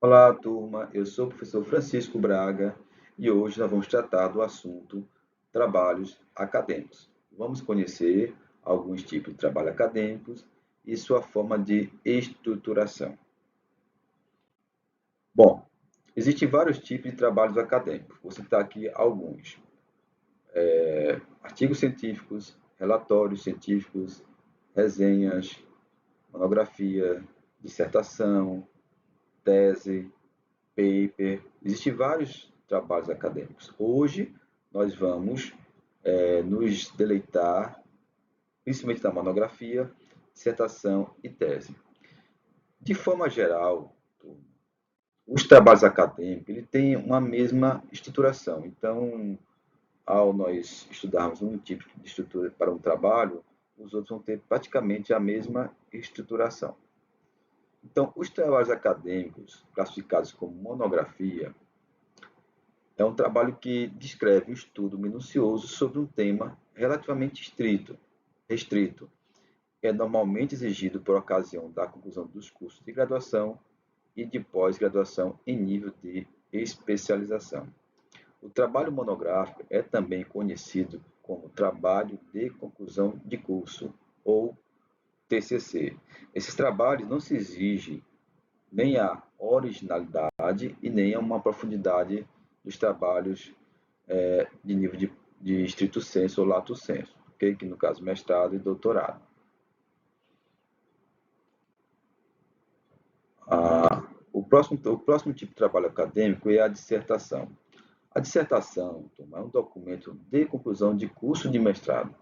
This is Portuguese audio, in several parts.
Olá, turma. Eu sou o professor Francisco Braga e hoje nós vamos tratar do assunto trabalhos acadêmicos. Vamos conhecer alguns tipos de trabalhos acadêmicos e sua forma de estruturação. Bom, existem vários tipos de trabalhos acadêmicos. Vou citar aqui alguns. Artigos científicos, relatórios científicos, resenhas, monografia, dissertação, tese, paper. Existem vários trabalhos acadêmicos. Hoje, nós vamos nos deleitar, principalmente na monografia, dissertação e tese. De forma geral, os trabalhos acadêmicos ele têm uma mesma estruturação. Então, ao nós estudarmos um tipo de estrutura para um trabalho, os outros vão ter praticamente a mesma estruturação. Então, os trabalhos acadêmicos, classificados como monografia, é um trabalho que descreve um estudo minucioso sobre um tema relativamente restrito. É normalmente exigido por ocasião da conclusão dos cursos de graduação e de pós-graduação em nível de especialização. O trabalho monográfico é também conhecido como trabalho de conclusão de curso, ou TCC. Esses trabalhos não se exigem nem a originalidade e nem a uma profundidade dos trabalhos de nível de estrito sensu ou lato sensu, okay? Que no caso mestrado e doutorado. O próximo tipo de trabalho acadêmico é a dissertação. A dissertação, turma, é um documento de conclusão de curso de mestrado.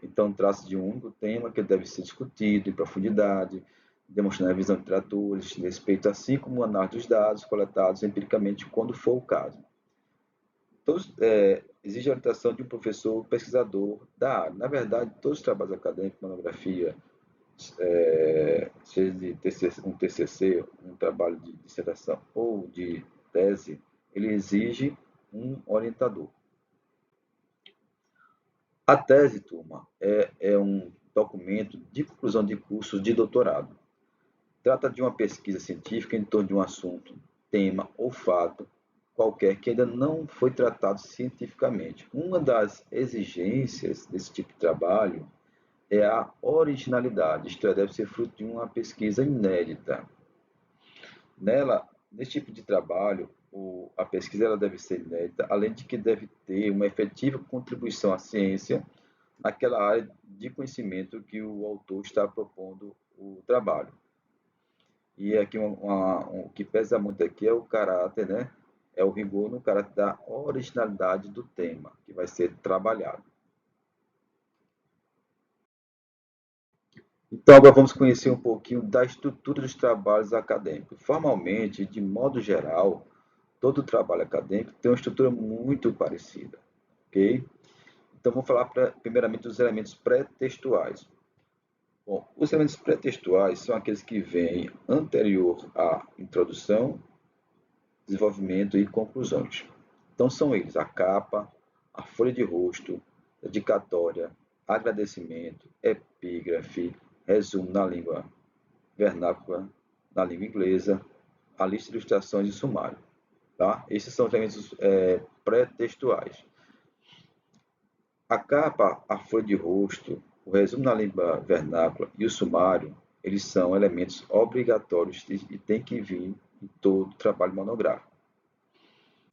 Então, trata-se de um único tema que deve ser discutido em profundidade, demonstrando a visão de tratores, respeito assim como análise dos dados coletados empiricamente, quando for o caso. Todos, exige a orientação de um professor pesquisador da área. Na verdade, todos os trabalhos acadêmicos, monografia, seja de um TCC, um trabalho de dissertação ou de tese, ele exige um orientador. A tese, turma, é um documento de conclusão de cursos de doutorado. Trata de uma pesquisa científica em torno de um assunto, tema ou fato qualquer que ainda não foi tratado cientificamente. Uma das exigências desse tipo de trabalho é a originalidade, isto é, deve ser fruto de uma pesquisa inédita. Nesse tipo de trabalho, a pesquisa ela deve ser inédita, além de que deve ter uma efetiva contribuição à ciência naquela área de conhecimento que o autor está propondo o trabalho. E aqui o que pesa muito aqui é o caráter, né? É o rigor no caráter da originalidade do tema que vai ser trabalhado. Então, agora vamos conhecer um pouquinho da estrutura dos trabalhos acadêmicos. Formalmente, de modo geral, todo trabalho acadêmico tem uma estrutura muito parecida, ok? Então, vamos falar primeiramente dos elementos pré-textuais. Bom, os elementos pré-textuais são aqueles que vêm anterior à introdução, desenvolvimento e conclusões. Então, são eles a capa, a folha de rosto, dedicatória, agradecimento, epígrafe, resumo na língua vernácula, na língua inglesa, a lista de ilustrações e sumário. Tá? Esses são os elementos pré-textuais. A capa, a folha de rosto, o resumo na língua vernácula e o sumário, eles são elementos obrigatórios e têm que vir em todo trabalho monográfico.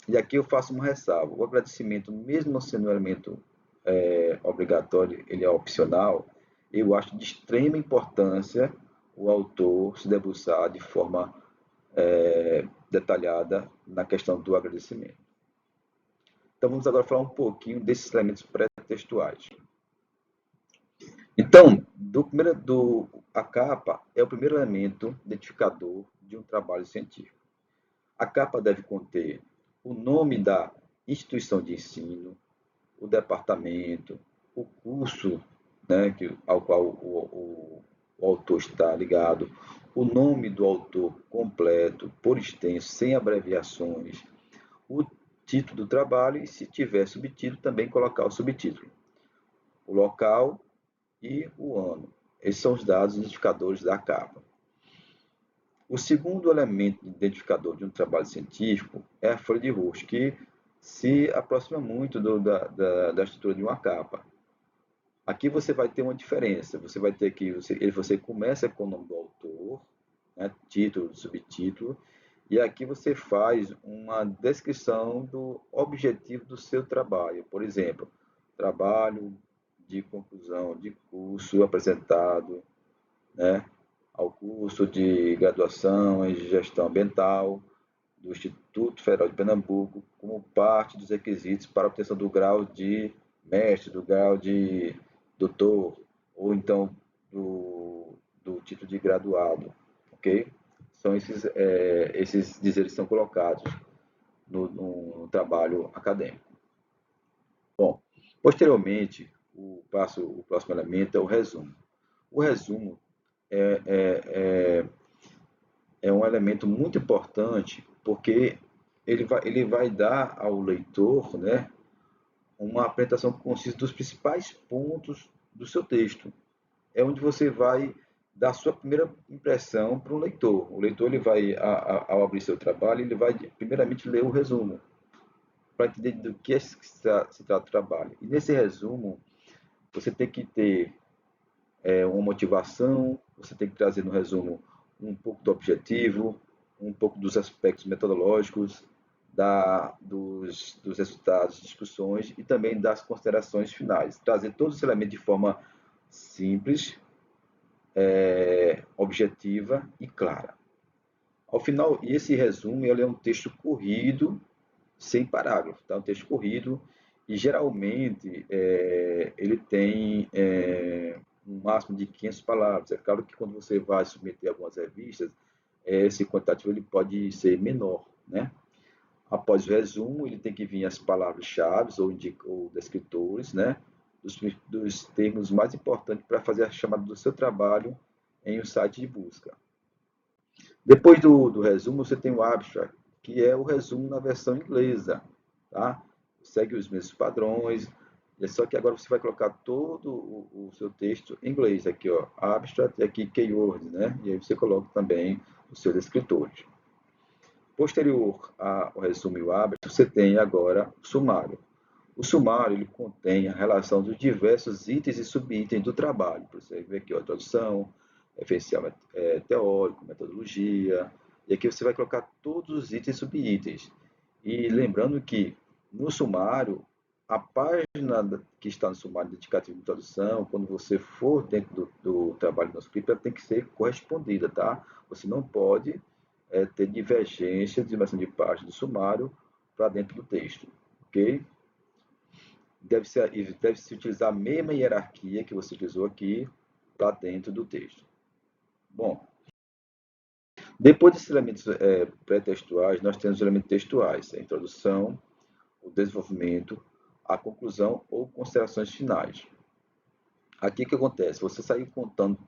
E aqui eu faço uma ressalva. O agradecimento, mesmo não sendo um elemento obrigatório, ele é opcional, eu acho de extrema importância o autor se debruçar de forma detalhada na questão do agradecimento. Então, vamos agora falar um pouquinho desses elementos pré-textuais. Então, a capa é o primeiro elemento identificador de um trabalho científico. A capa deve conter o nome da instituição de ensino, o departamento, o curso, né, ao qual o autor está ligado, o nome do autor completo, por extenso, sem abreviações, o título do trabalho e, se tiver subtítulo, também colocar o subtítulo, o local e o ano. Esses são os dados identificadores da capa. O segundo elemento identificador de um trabalho científico é a folha de rosto, que se aproxima muito da estrutura de uma capa. Aqui você vai ter uma diferença. Você vai ter que você começa com o nome do autor, né, título, subtítulo, e aqui você faz uma descrição do objetivo do seu trabalho. Por exemplo, trabalho de conclusão de curso apresentado, né, ao curso de graduação em gestão ambiental do Instituto Federal de Pernambuco, como parte dos requisitos para a obtenção do grau de mestre, do grau de doutor, ou então do título de graduado, ok? São esses dizeres que são colocados no trabalho acadêmico. Bom, posteriormente, o próximo elemento é o resumo. O resumo é, é, é um elemento muito importante porque ele vai dar ao leitor, né, uma apresentação concisa dos principais pontos do seu texto. É onde você vai dar a sua primeira impressão para o leitor. O leitor, ele vai, ao abrir seu trabalho, ele vai primeiramente ler o resumo, para entender do que se trata o trabalho. E nesse resumo, você tem que ter uma motivação, você tem que trazer no resumo um pouco do objetivo, um pouco dos aspectos metodológicos, dos resultados, discussões e também das considerações finais. Trazer todos os elementos de forma simples, objetiva e clara. Ao final, esse resumo ele é um texto corrido, sem parágrafo, tá? Um texto corrido e geralmente ele tem um máximo de 500 palavras. É claro que quando você vai submeter algumas revistas, esse quantitativo ele pode ser menor, né? Após o resumo, ele tem que vir as palavras-chave ou descritores, né? Dos termos mais importantes para fazer a chamada do seu trabalho em um site de busca. Depois do resumo, você tem o abstract, que é o resumo na versão inglesa, tá? Segue os mesmos padrões, só que agora você vai colocar todo o seu texto em inglês, aqui ó, abstract e aqui keywords, né? E aí você coloca também os seus escritores. Posterior ao resumo e o abstract, você tem agora o sumário. O sumário ele contém a relação dos diversos itens e subitens do trabalho. Você vê aqui a introdução, referencial teórico, metodologia, e aqui você vai colocar todos os itens e subitens. E lembrando que no sumário, a página que está no sumário dedicativo de introdução, quando você for dentro do trabalho do script, ela tem que ser correspondida, tá? Você não pode ter divergência de numeração de página do sumário para dentro do texto, ok? Deve-se utilizar a mesma hierarquia que você utilizou aqui para dentro do texto. Bom, depois desses elementos pré-textuais, nós temos os elementos textuais, a introdução, o desenvolvimento, a conclusão ou considerações finais. Aqui o que acontece? Você saiu contando,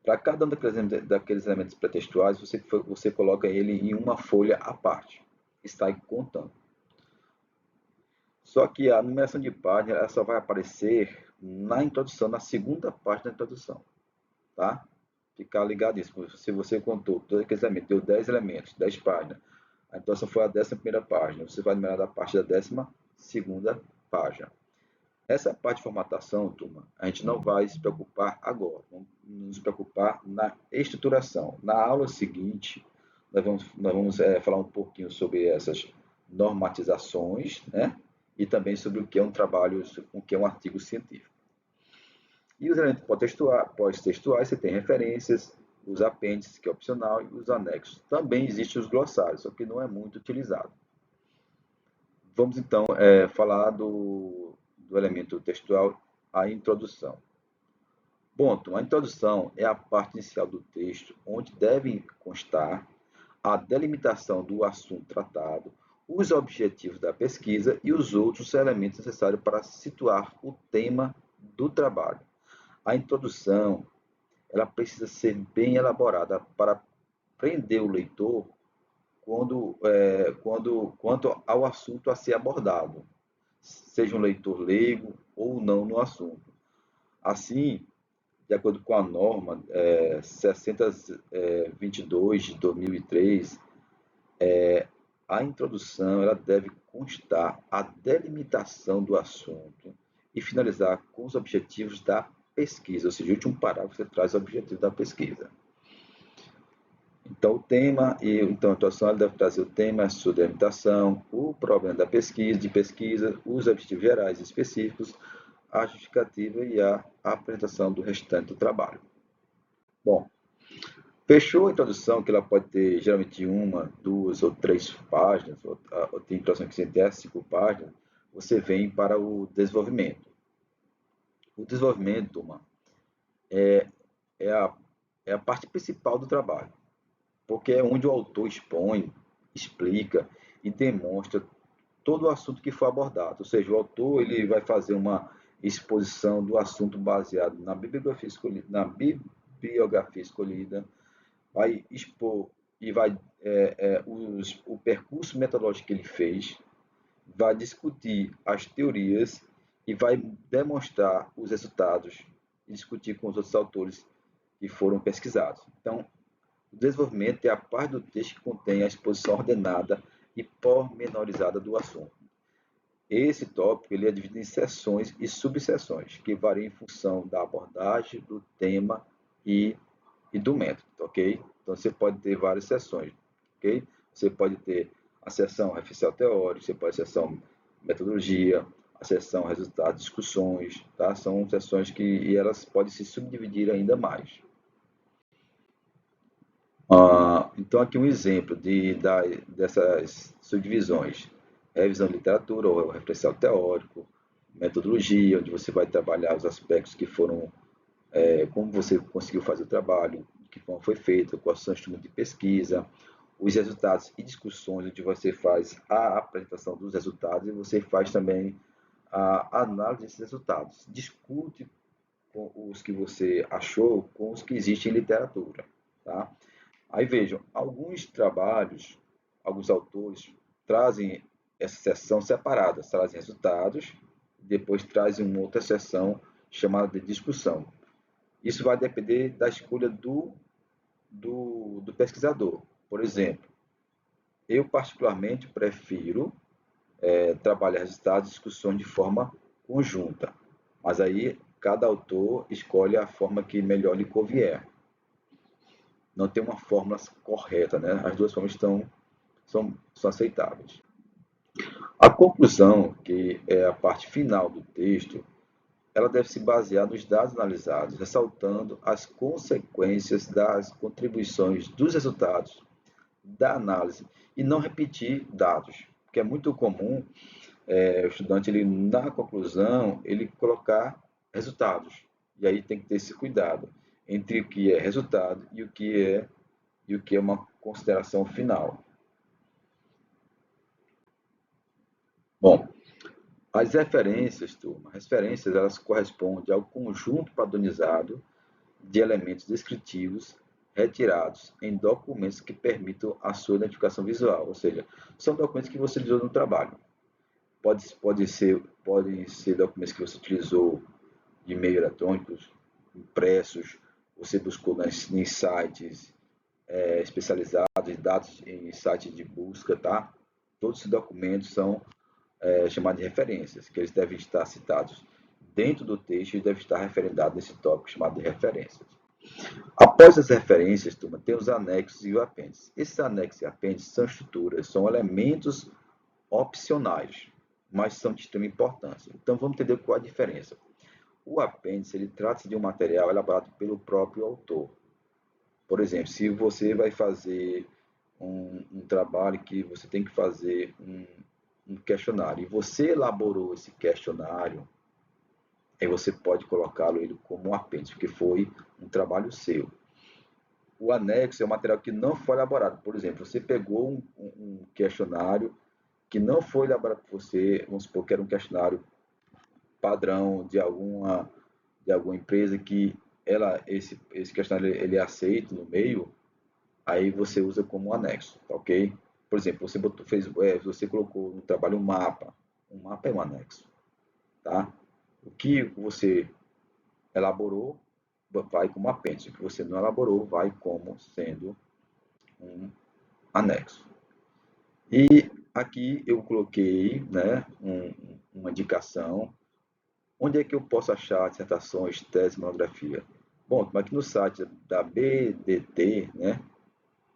para cada um daqueles elementos pré-textuais, você coloca ele em uma folha à parte e sai contando. Só que a numeração de página ela só vai aparecer na introdução, na segunda parte da introdução. Tá? Ficar ligado nisso. Se você contou todos aqueles elementos, deu 10 elementos, 10 páginas, a introdução foi a 11ª página, você vai numerar da parte da 12ª página. Essa parte de formatação, turma, a gente não vai se preocupar agora. Vamos nos preocupar na estruturação. Na aula seguinte, nós vamos falar um pouquinho sobre essas normatizações, né? E também sobre o que é um trabalho, o que é um artigo científico. E os elementos pós-textuais, você tem referências, os apêndices, que é opcional, e os anexos. Também existem os glossários, só que não é muito utilizado. Vamos então falar do elemento textual, a introdução. Bom, a introdução é a parte inicial do texto, onde devem constar a delimitação do assunto tratado, os objetivos da pesquisa e os outros elementos necessários para situar o tema do trabalho. A introdução ela precisa ser bem elaborada para prender o leitor quanto ao assunto a ser abordado, seja um leitor leigo ou não no assunto. Assim, de acordo com a norma 6022 de 2003, a introdução ela deve constar a delimitação do assunto e finalizar com os objetivos da pesquisa, ou seja, o último parágrafo você traz o objetivo da pesquisa. Então, o tema então a introdução ela deve trazer o tema, a sua delimitação, o problema da pesquisa, os objetivos gerais e específicos, a justificativa e a apresentação do restante do trabalho. Bom, fechou a introdução, que ela pode ter geralmente uma, duas ou três páginas, ou tem introdução que tem até 5 páginas, você vem para o desenvolvimento. O desenvolvimento, turma, é a parte principal do trabalho, porque é onde o autor expõe, explica e demonstra todo o assunto que foi abordado. Ou seja, o autor ele vai fazer uma exposição do assunto baseado na bibliografia escolhida, vai expor e vai o percurso metodológico que ele fez, vai discutir as teorias e vai demonstrar os resultados e discutir com os outros autores que foram pesquisados. Então, o desenvolvimento é a parte do texto que contém a exposição ordenada e pormenorizada do assunto. Esse tópico ele é dividido em seções e subseções, que variam em função da abordagem, do tema e do método, ok? Então, você pode ter várias seções, ok? Você pode ter a seção referencial teórico, você pode ter a seção metodologia, a seção resultados, discussões, tá? São seções que e elas podem se subdividir ainda mais. Então, aqui um exemplo dessas subdivisões. Revisão de literatura, ou referencial teórico, metodologia, onde você vai trabalhar os aspectos que foram, como você conseguiu fazer o trabalho, que como foi feito, quais são os instrumentos de pesquisa, os resultados e discussões, onde você faz a apresentação dos resultados e você faz também a análise desses resultados. Discute com os que você achou com os que existem em literatura, tá? Aí vejam, alguns trabalhos, alguns autores trazem essa seção separada, trazem resultados, depois trazem uma outra seção chamada de discussão. Isso vai depender da escolha do pesquisador. Por exemplo, eu particularmente prefiro trabalhar resultados e discussões de forma conjunta, mas aí cada autor escolhe a forma que melhor lhe convier. Não tem uma fórmula correta, né? As duas formas são aceitáveis. A conclusão, que é a parte final do texto, ela deve se basear nos dados analisados, ressaltando as consequências das contribuições dos resultados da análise e não repetir dados, porque é muito comum o estudante ele na conclusão ele colocar resultados e aí tem que ter esse cuidado entre o que é resultado e o que é uma consideração final. Bom, as referências, turma, as referências elas correspondem ao conjunto padronizado de elementos descritivos retirados em documentos que permitam a sua identificação visual, ou seja, são documentos que você utilizou no trabalho. Podem ser documentos que você utilizou de meio eletrônicos, impressos, você buscou em sites especializados, dados em sites de busca, tá? Todos esses documentos são chamados de referências, que eles devem estar citados dentro do texto e devem estar referendados nesse tópico chamado de referências. Após as referências, turma, tem os anexos e o apêndice. Esses anexos e apêndices são estruturas, são elementos opcionais, mas são de extrema importância. Então, vamos entender qual a diferença. O apêndice, ele trata-se de um material elaborado pelo próprio autor. Por exemplo, se você vai fazer um trabalho que você tem que fazer um questionário e você elaborou esse questionário, aí você pode colocá-lo ele como um apêndice, porque foi um trabalho seu. O anexo é um material que não foi elaborado. Por exemplo, você pegou um questionário que não foi elaborado por você, vamos supor que era um questionário padrão de alguma empresa que esse questionário ele é aceito no meio, aí você usa como anexo, tá ok? Por exemplo, você colocou no trabalho um mapa é um anexo, tá? O que você elaborou, vai como apêndice. O que você não elaborou vai como sendo um anexo. E aqui eu coloquei, né, uma indicação. Onde é que eu posso achar dissertações, tese, monografia? Bom, aqui no site da BDT, né,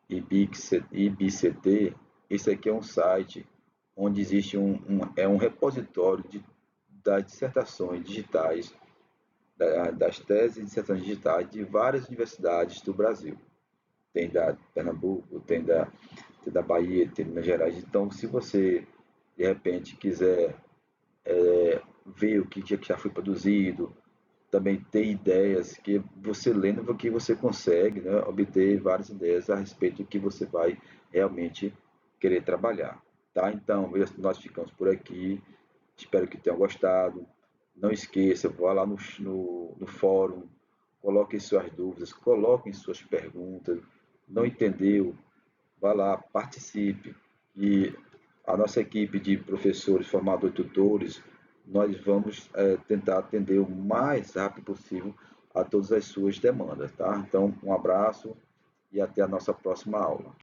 IBCT, esse aqui é um site onde existe um repositório das dissertações digitais, das teses e dissertações digitais de várias universidades do Brasil. Tem da Pernambuco, tem da Bahia, tem de Minas Gerais. Então, se você, de repente, quiser ver o que já foi produzido, também ter ideias que você lendo porque você consegue, né, obter várias ideias a respeito do que você vai realmente querer trabalhar. Tá? Então, nós ficamos por aqui. Espero que tenham gostado. Não esqueça, vá lá no fórum, coloquem suas dúvidas, coloquem suas perguntas. Não entendeu? Vá lá, participe. E a nossa equipe de professores, formadores, tutores, nós vamos tentar atender o mais rápido possível a todas as suas demandas, tá? Então, um abraço e até a nossa próxima aula.